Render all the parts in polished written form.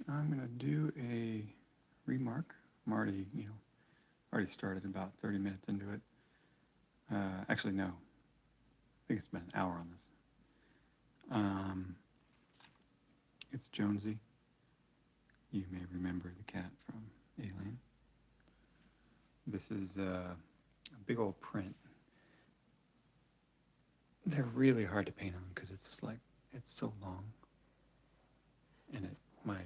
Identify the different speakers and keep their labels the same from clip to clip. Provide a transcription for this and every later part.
Speaker 1: I'm gonna do a remark. I'm already, already started about 30 minutes into it. Actually, no. I think it's been an hour on this. Um, it's Jonesy. You may remember the cat from Alien. This is a big old print. They're really hard to paint on because it's just like it's so long, and my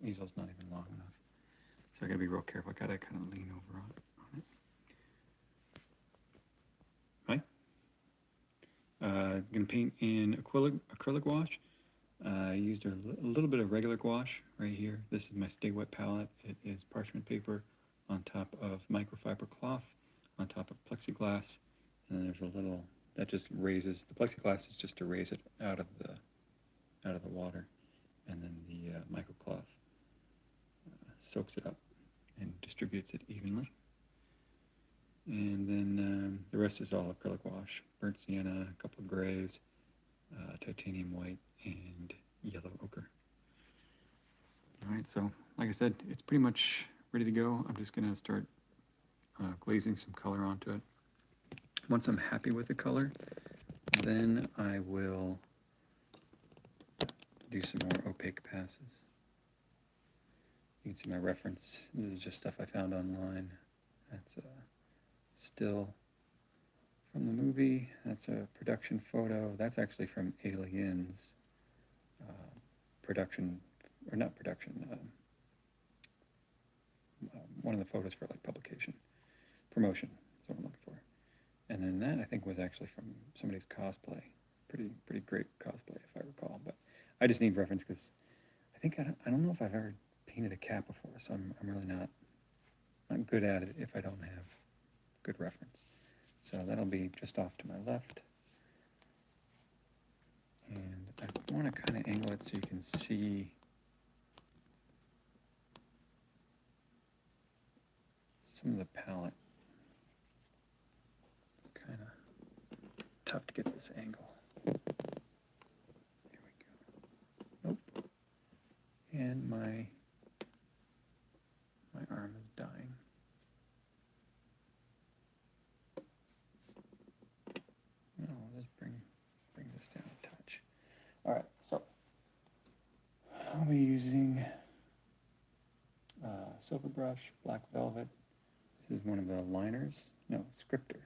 Speaker 1: easel's not even long enough. So I gotta be real careful. I gotta kind of lean over on it. Right? Gonna paint in acrylic wash. I used a little bit of regular gouache right here. This is my Stay Wet palette. It is parchment paper on top of microfiber cloth, on top of plexiglass, and then there's a little that just raises the plexiglass is just to raise it out of the water, and then the microcloth soaks it up and distributes it evenly. And then the rest is all acrylic wash, burnt sienna, a couple of grays, titanium white, and yellow ochre. All right, so like I said, it's pretty much ready to go. I'm just gonna start glazing some color onto it. Once I'm happy with the color, then I will do some more opaque passes. You can see my reference. This is just stuff I found online. That's a still from the movie. That's a production photo. That's actually from Aliens production, or not production, one of the photos for like publication, promotion is what I'm looking for. And then that I think was actually from somebody's cosplay. Pretty great cosplay if I recall. But I just need reference because I think I don't know if I've ever painted a cat before, so I'm really not good at it if I don't have good reference. So that'll be just off to my left. And I want to kind of angle it so you can see some of the palette. It's kind of tough to get this angle. There we go. Nope. And my arm is dying. No, I'll just bring this down a touch. All right, so I'll be using silver brush, black velvet. This is one of the liners, no, scripter,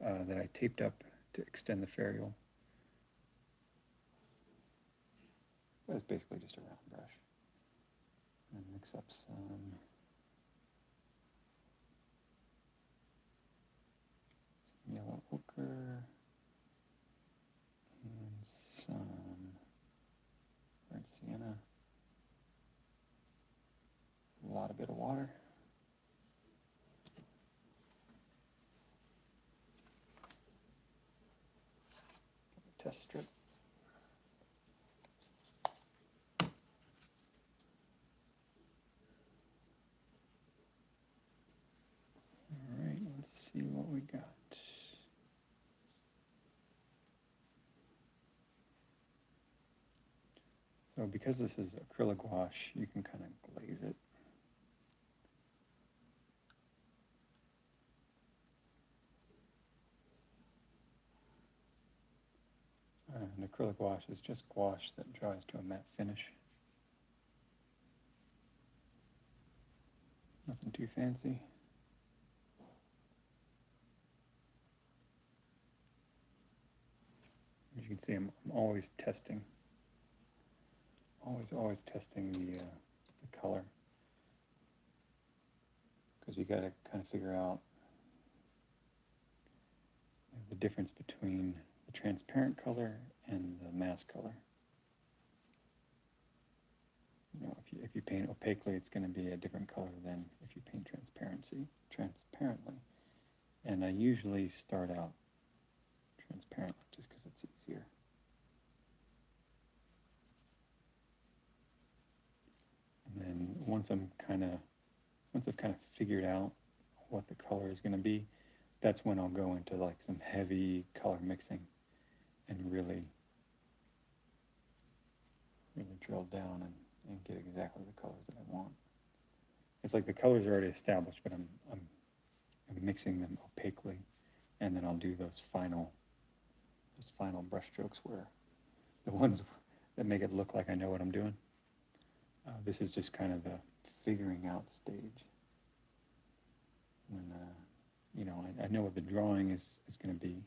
Speaker 1: that I taped up to extend the ferrule. But it's basically just a round brush. And mix up some yellow ochre and some burnt sienna. A bit of water. Test strip. All right, let's see what we got. So because this is acrylic wash, you can kind of glaze it. And acrylic wash is just gouache that dries to a matte finish. Nothing too fancy. As you can see, I'm always testing. Always testing the color. Because you got to kind of figure out the difference between the transparent color and the mask color. You know, if you paint opaquely, it's going to be a different color than if you paint transparently. And I usually start out transparently just because it's easier. And then once I've kind of figured out what the color is going to be, that's when I'll go into like some heavy color mixing and really really drill down and get exactly the colors that I want. It's like the colors are already established, but I'm mixing them opaquely, and then I'll do those final brush strokes where the ones that make it look like I know what I'm doing. This is just kind of the figuring out stage. When I know what the drawing is going to be,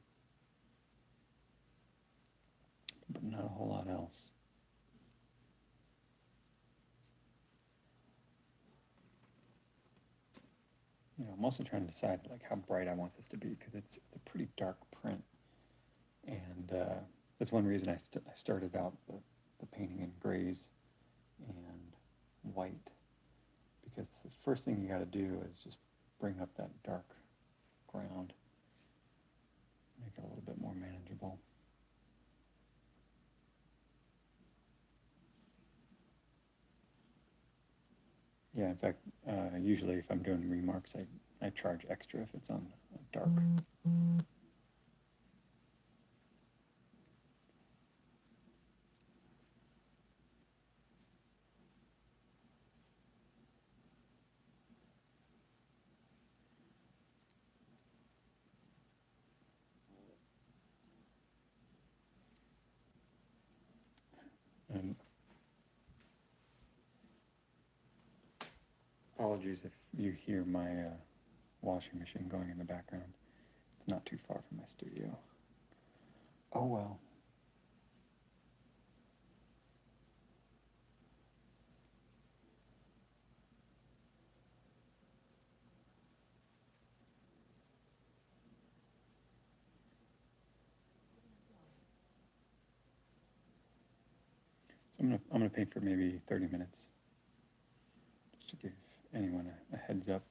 Speaker 1: but not a whole lot else. I'm also trying to decide like how bright I want this to be because it's a pretty dark print, and that's one reason I started out the painting in grays and white, because the first thing you got to do is just bring up that dark ground, make it a little bit more manageable. Yeah, in fact, usually if I'm doing remarks, I charge extra if it's on dark. And apologies if you hear my washing machine going in the background. It's not too far from my studio. Oh well. So I'm gonna paint for maybe 30 minutes, just to give anyone a heads up.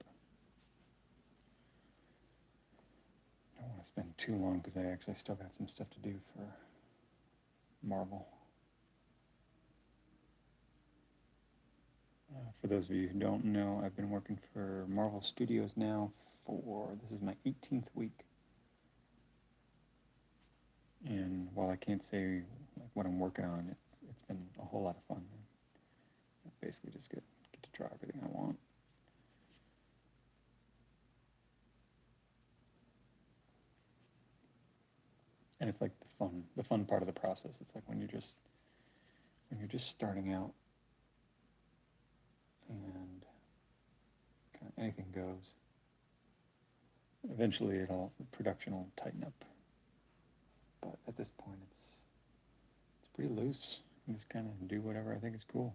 Speaker 1: I don't want to spend too long because I actually still got some stuff to do for Marvel. For those of you who don't know, I've been working for Marvel Studios now this is my 18th week. And while I can't say like what I'm working on, it's been a whole lot of fun. I basically just get to try everything I want. And it's like the fun part of the process. It's like when you're just starting out and kind of anything goes. Eventually, the production will tighten up. But at this point, it's pretty loose. I just kind of do whatever I think is cool.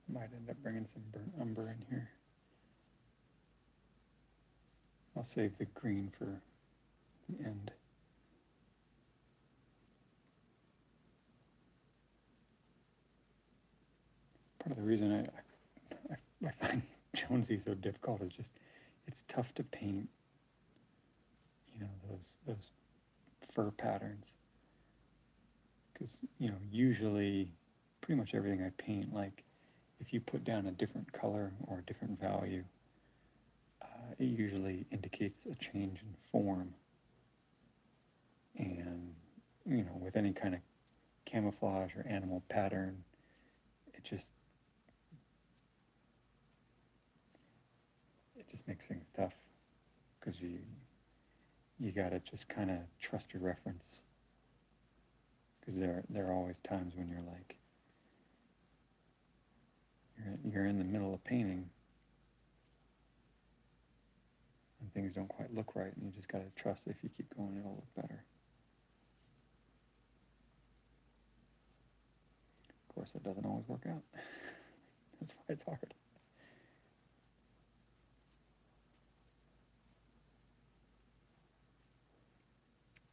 Speaker 1: Might end up bringing some burnt umber in here. I'll save the green for the end. Part of the reason I find Jonesy so difficult is just it's tough to paint. Those fur patterns, because usually pretty much everything I paint, like if you put down a different color or a different value, it usually indicates a change in form. And with any kind of camouflage or animal pattern, it just makes things tough, because you gotta just kind of trust your reference, because there are always times when you're like you're in the middle of painting and things don't quite look right, and you just gotta trust that if you keep going, it'll look better. course, that doesn't always work out. That's why it's hard.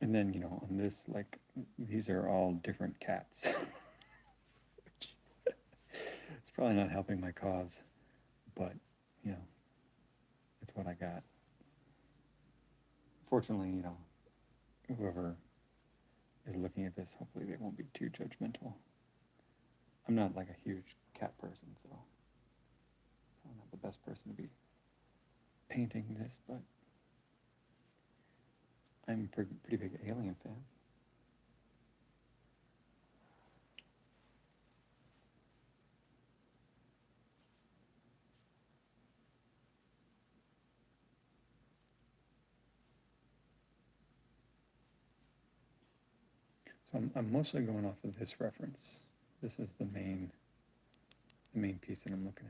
Speaker 1: And then, on this, like, these are all different cats. Which it's probably not helping my cause, but, it's what I got. Fortunately, whoever is looking at this, hopefully they won't be too judgmental. I'm not like a huge cat person, so I'm not the best person to be painting this, but I'm a pretty big Alien fan. So I'm mostly going off of this reference. This is the main piece that I'm looking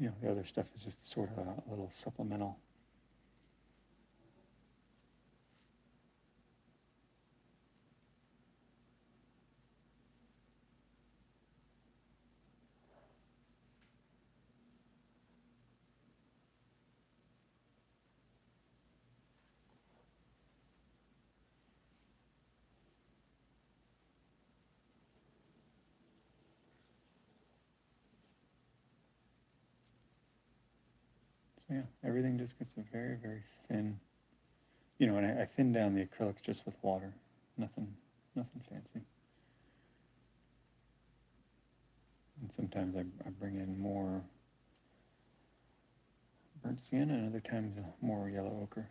Speaker 1: at. The other stuff is just sort of a little supplemental. So yeah, everything just gets a very, very thin, and I thin down the acrylics just with water. Nothing fancy. And sometimes I bring in more burnt sienna, and other times more yellow ochre.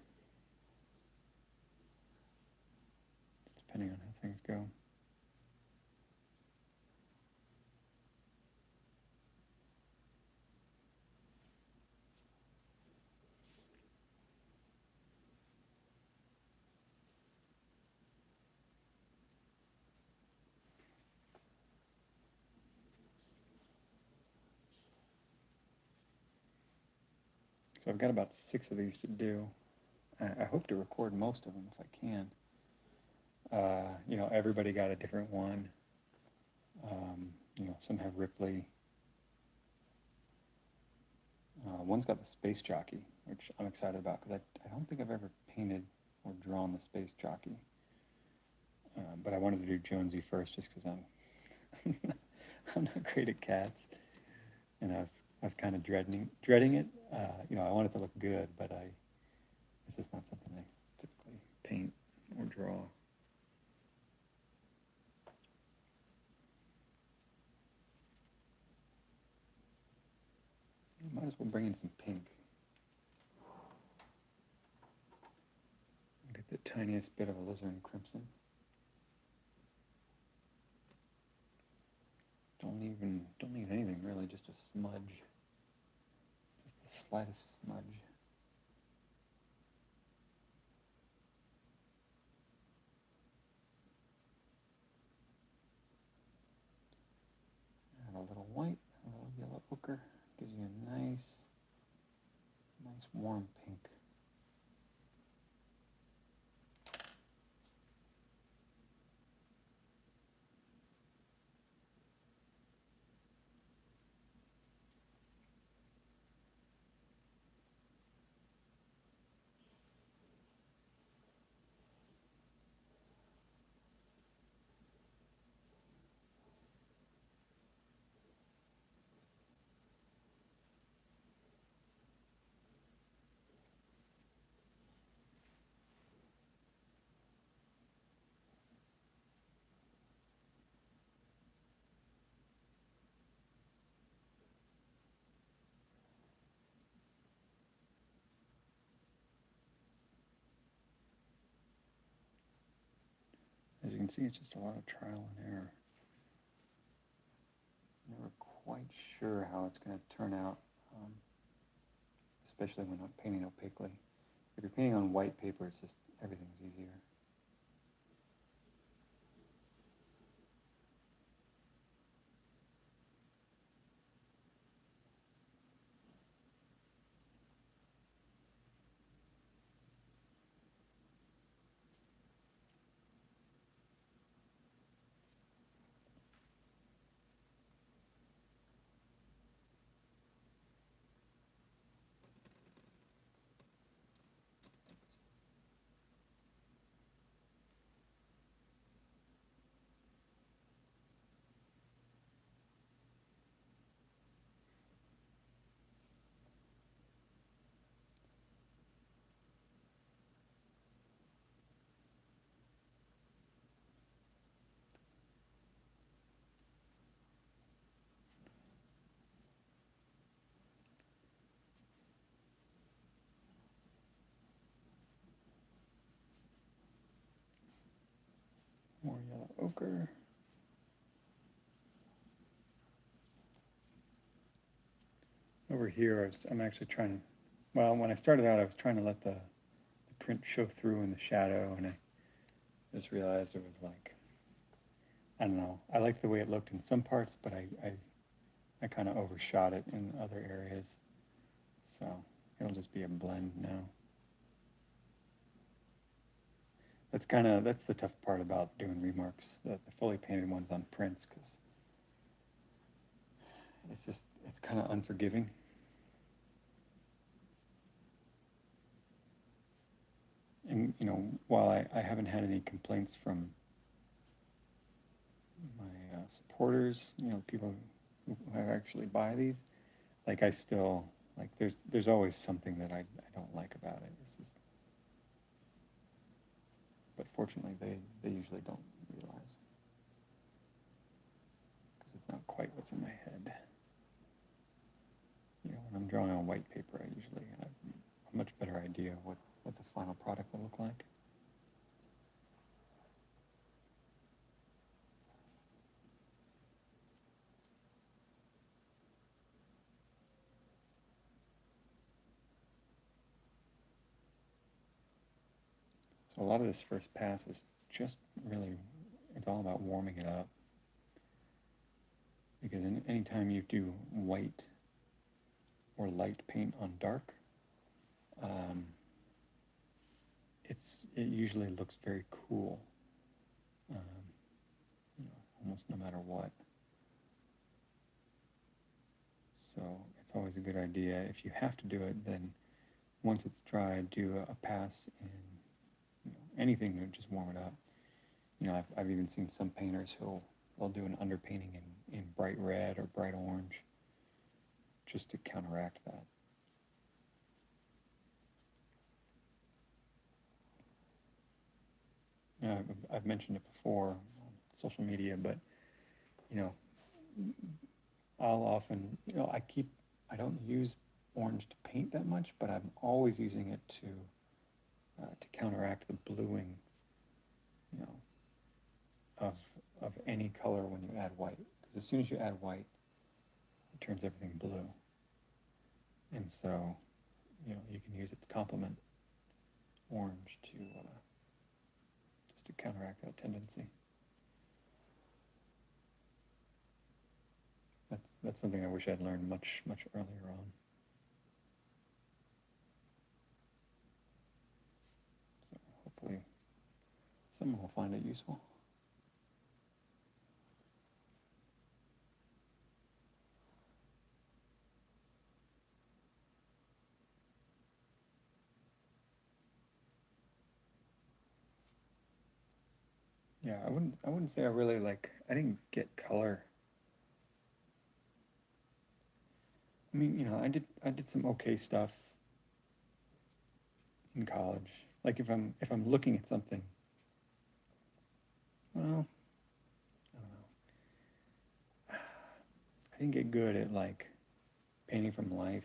Speaker 1: Just depending on how things go. So I've got about 6 of these to do. I hope to record most of them if I can. Everybody got a different one. Some have Ripley. One's got the space jockey, which I'm excited about because I don't think I've ever painted or drawn the space jockey. But I wanted to do Jonesy first just because I'm not great at cats, and I was kind of dreading it. I want it to look good, but it's just not something I typically paint or draw. Might as well bring in some pink. Get the tiniest bit of alizarin crimson. Don't need anything really, just a smudge. Just the slightest smudge. Add a little white, a little yellow ochre. Gives you a nice warm pink. As you can see, it's just a lot of trial and error. Never quite sure how it's going to turn out, especially when I'm painting opaquely. If you're painting on white paper, it's just everything's easier. more yellow ochre. Over here, I'm actually trying, well, when I started out, I was trying to let the print show through in the shadow, and I just realized it was like, I don't know, I liked the way it looked in some parts, but I kind of overshot it in other areas. So it'll just be a blend now. That's the tough part about doing remarks, the fully painted ones on prints, because it's kind of unforgiving. And while I haven't had any complaints from my supporters, people who actually buy these, like I still like there's always something that I don't like about it. It's just, but fortunately they usually don't realize, because it's not quite what's in my head. When I'm drawing on white paper, I usually have a much better idea of what the final product will look like. So a lot of this first pass is just really, it's all about warming it up. Because anytime you do white or light paint on dark, it usually looks very cool, almost no matter what. So it's always a good idea. If you have to do it, then once it's dry, do a pass in anything to just warm it up. I've even seen some painters they'll do an underpainting in bright red or bright orange, just to counteract that. I've mentioned it before on social media, but I'll often, I don't use orange to paint that much, but I'm always using it to counteract the bluing, of any color when you add white. Because as soon as you add white, it turns everything blue. And so, you can use its complement, orange, just to counteract that tendency. That's something I wish I'd learned much earlier on. So hopefully someone will find it useful. Yeah, I wouldn't say I didn't get color. I mean, I did some okay stuff in college. Like if I'm looking at something, well, I don't know. I didn't get good at painting from life.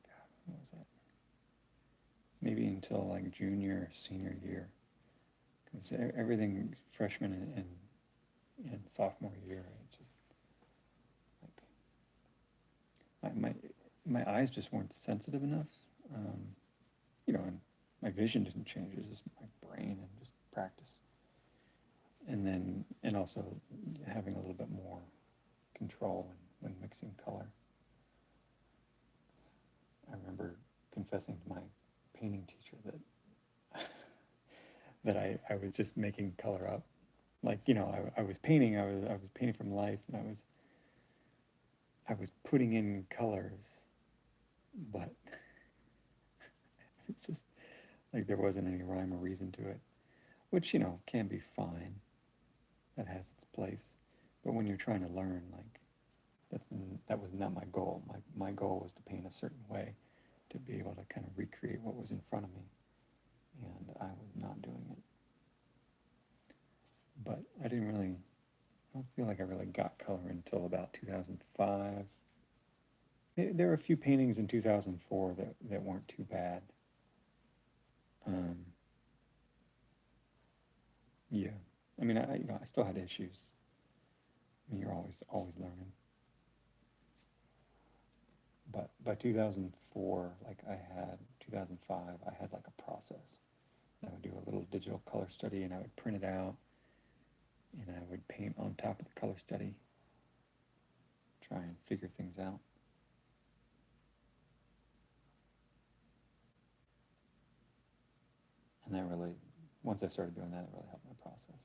Speaker 1: God, what was that? Maybe until junior, senior year. Because everything freshman and sophomore year, it just my eyes just weren't sensitive enough. And my vision didn't change. It was just my brain and just practice. And also having a little bit more control when mixing color. I remember confessing to my painting teacher that I was just making color up. I was painting, I was painting from life, and I was putting in colors, but it's just there wasn't any rhyme or reason to it, which can be fine. That has its place, but when you're trying to learn, that was not my goal. My goal was to paint a certain way, to be able to kind of recreate what was in front of me, and I was not doing it. But I don't feel like I really got color until about 2005. There were a few paintings in 2004 that weren't too bad. Yeah. I mean, I still had issues. I mean, you're always learning. But by 2004, like I had 2005, I had like a process. I would do a little digital color study, and I would print it out, and I would paint on top of the color study, try and figure things out. And that really, once I started doing that, it really helped my process.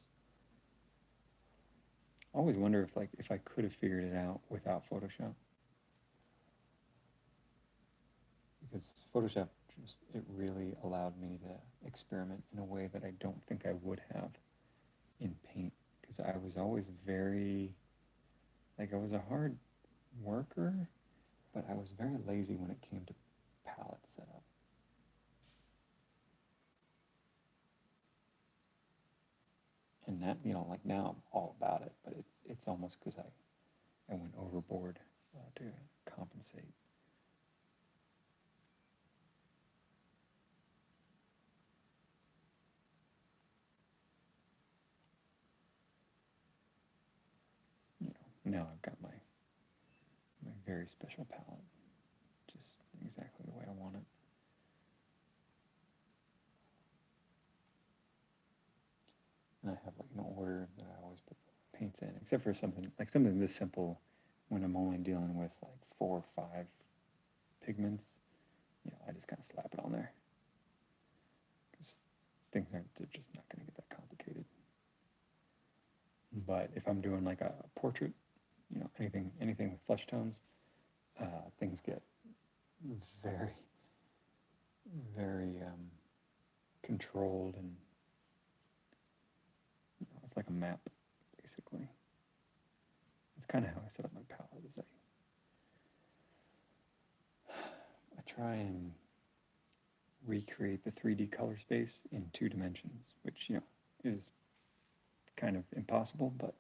Speaker 1: I always wonder if I could have figured it out without Photoshop, because Photoshop just it really allowed me to experiment in a way that I don't think I would have in Paint, because I was always very like I was a hard worker, but I was very lazy when it came to palette setup. And that like now I'm all about it, but it's almost because I went overboard to compensate. You know, now I've got my very special palette, just exactly the way I want it. And I have like an order that I always put the paints in, except for something this simple, when I'm only dealing with like 4 or 5 pigments. I just kind of slap it on there because things aren't they're just not going to get that complicated. But if I'm doing like a portrait, anything with flesh tones, things get very very controlled, and it's like a map basically. It's kind of how I set up my palette. Is I try and recreate the 3D color space in 2 dimensions, which is kind of impossible, but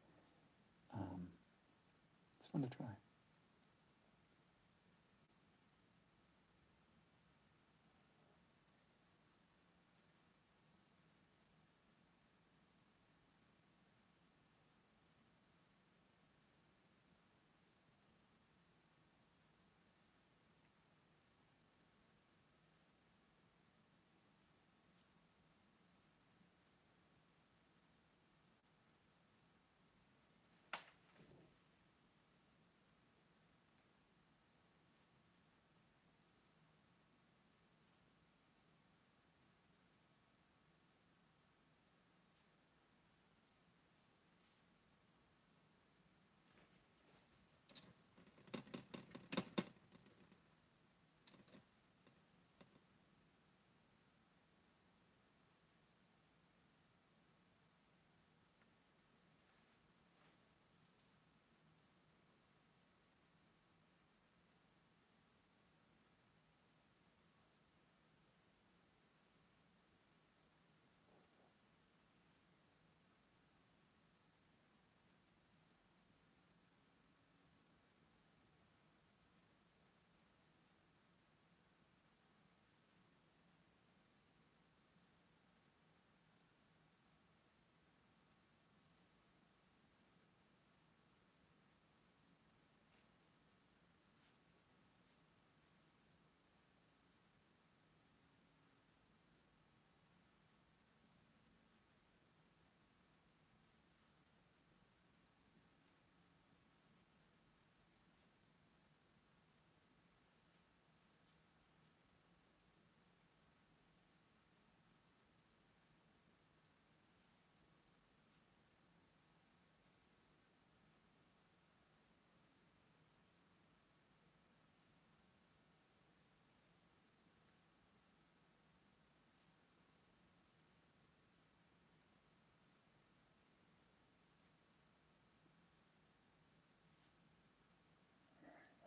Speaker 1: um, it's fun to try.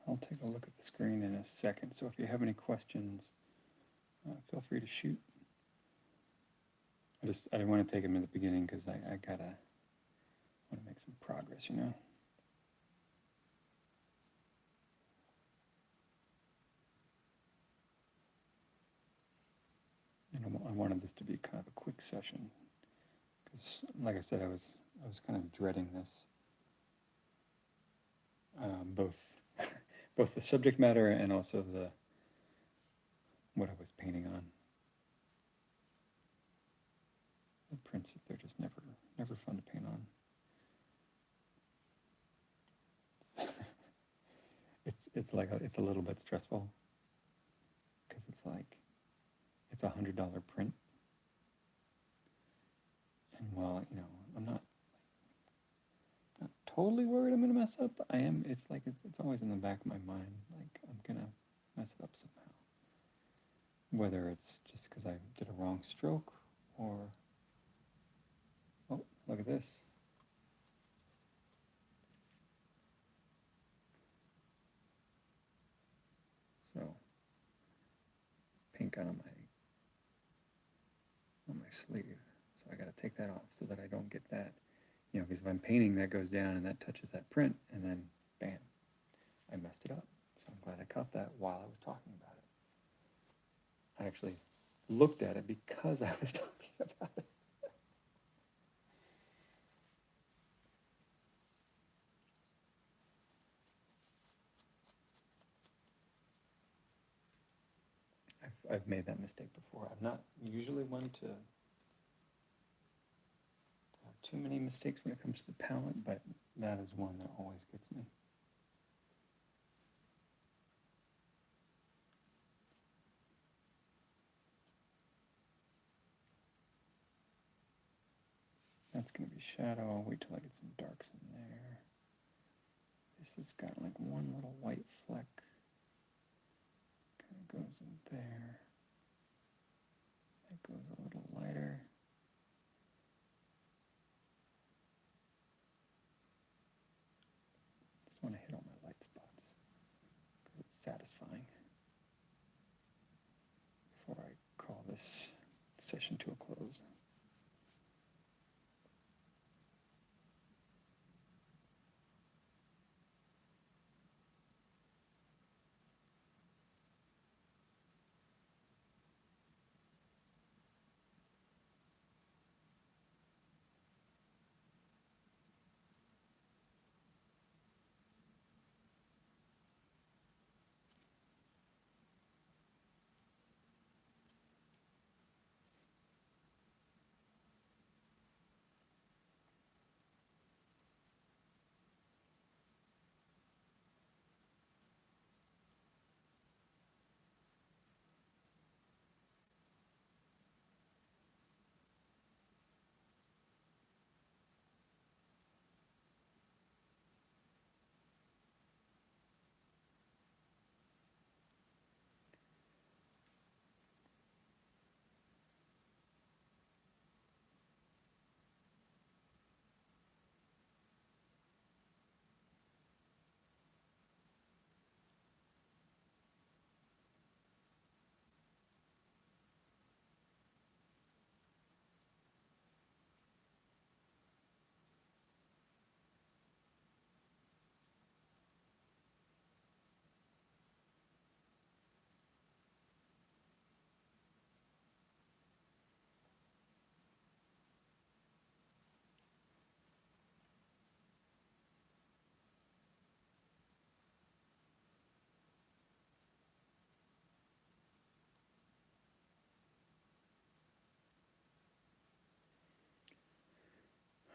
Speaker 1: I'll take a look at the screen in a second. So if you have any questions, feel free to shoot. I didn't want to take them in the beginning because I gotta want to make some progress. And I wanted this to be kind of a quick session 'Cause, like I said, I was kind of dreading this, both both the subject matter and also the what I was painting on. The prints, they're just never fun to paint on. It's like it's a little bit stressful because it's like it's $100 print, and while I'm not totally worried I'm gonna mess up, I am. It's like it's always in the back of my mind, like I'm gonna mess it up somehow. Whether it's just because I did a wrong stroke, or oh, look at this. So pink on my sleeve. So I got to take that off so that I don't get that. Because if I'm painting, that goes down and that touches that print, and then bam, I messed it up. So I'm glad I caught that while I was talking about it. I actually looked at it because I was talking about it. I've made that mistake before. I'm not usually one to have too many mistakes when it comes to the palette, but that is one that always gets me. That's going to be shadow. I'll wait till I get some darks in there. This has got like one little white fleck. Kind of goes in there. That goes a little lighter. Just want to hit all my light spots because it's satisfying. Before I call this session to a close.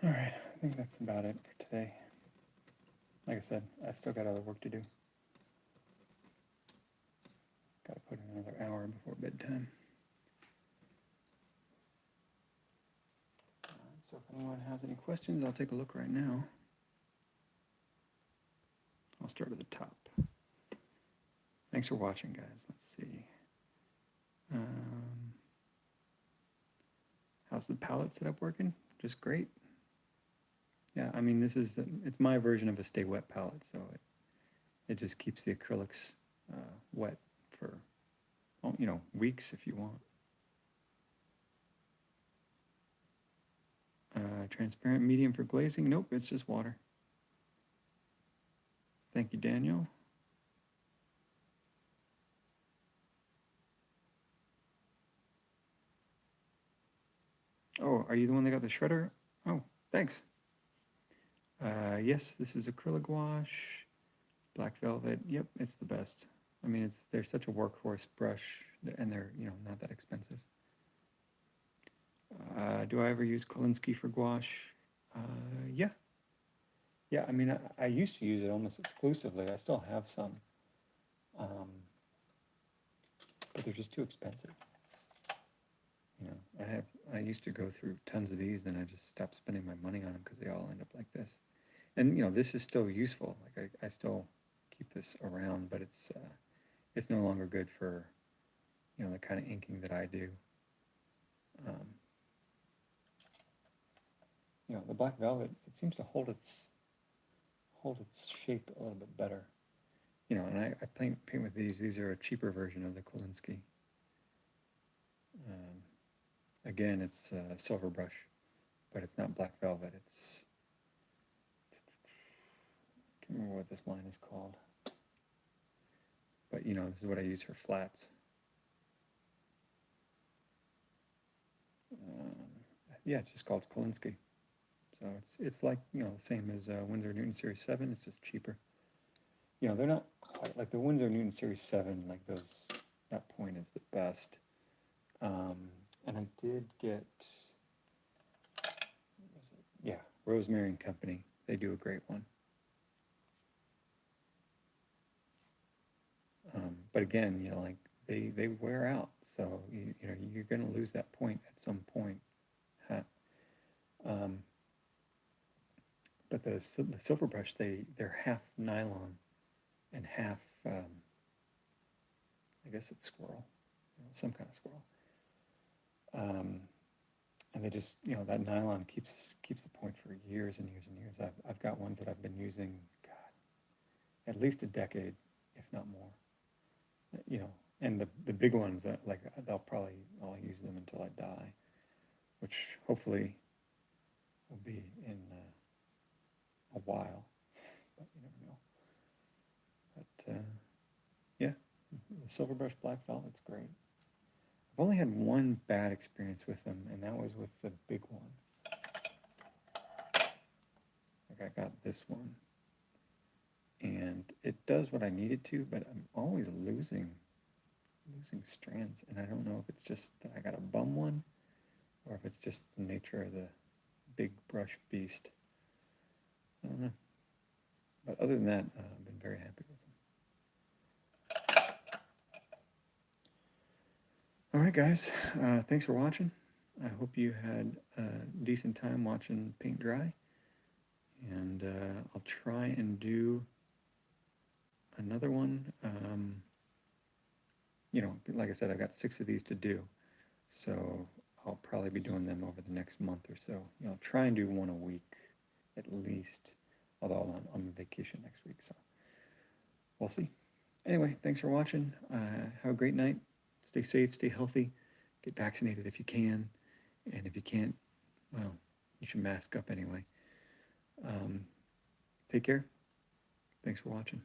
Speaker 1: All right, I think that's about it for today. Like I said, I still got other work to do. Got to put in another hour before bedtime. So if anyone has any questions, I'll take a look right now. I'll start at the top. Thanks for watching, guys. Let's see. How's the palette setup working? Just great. Yeah, I mean, it's my version of a stay wet palette, so it just keeps the acrylics wet for, weeks if you want. Transparent medium for glazing? Nope, it's just water. Thank you, Daniel. Oh, are you the one that got the shredder? Oh, thanks. Yes, this is acrylic wash, black velvet. Yep, it's the best. I mean, they're such a workhorse brush, and they're not that expensive. Do I ever use Kolinsky for gouache? Yeah, yeah. I mean, I used to use it almost exclusively. I still have some, um, but they're just too expensive. I used to go through tons of these, then I just stopped spending my money on them because they all end up like this. And this is still useful. Like I still keep this around, but it's no longer good for the kind of inking that I do. Um, the black velvet, it seems to hold its shape a little bit better. And I paint with these. These are a cheaper version of the Kolinsky. Um, Again, it's a silver brush, but it's not black velvet. I can't remember what this line is called. But this is what I use for flats. Um, yeah, it's just called Kolinsky. So it's like the same as Winsor Newton Series 7. It's just cheaper. They're not quite like the Winsor Newton Series 7. Like those, that point is the best. And I did get, yeah, Rosemary and Company. They do a great one. But again, like they wear out, so you're going to lose that point at some point. Huh. Um, but the silver brush, they're half nylon and half, I guess it's squirrel, some kind of squirrel. And they just, that nylon keeps the point for years and years and years. I've got ones that I've been using, God, at least a decade, if not more. And the big ones that like I'll use them until I die, which hopefully will be in a while, but you never know. But yeah, the silver brush black velvet's great. I've only had one bad experience with them, and that was with the big one. Like I got this one, and it does what I need it to, but I'm always losing strands, and I don't know if it's just that I got a bum one, or if it's just the nature of the big brush beast. I don't know. But other than that, I've been very happy with them. All right, guys. Thanks for watching. I hope you had a decent time watching paint dry. And I'll try and do another one. Like I said, I've got 6 of these to do. So I'll probably be doing them over the next month or so. Try and do one a week at least. Although I'm on vacation next week, so we'll see. Anyway, thanks for watching. Have a great night. Stay safe, stay healthy. Get vaccinated if you can. And if you can't, well, you should mask up anyway. Take care. Thanks for watching.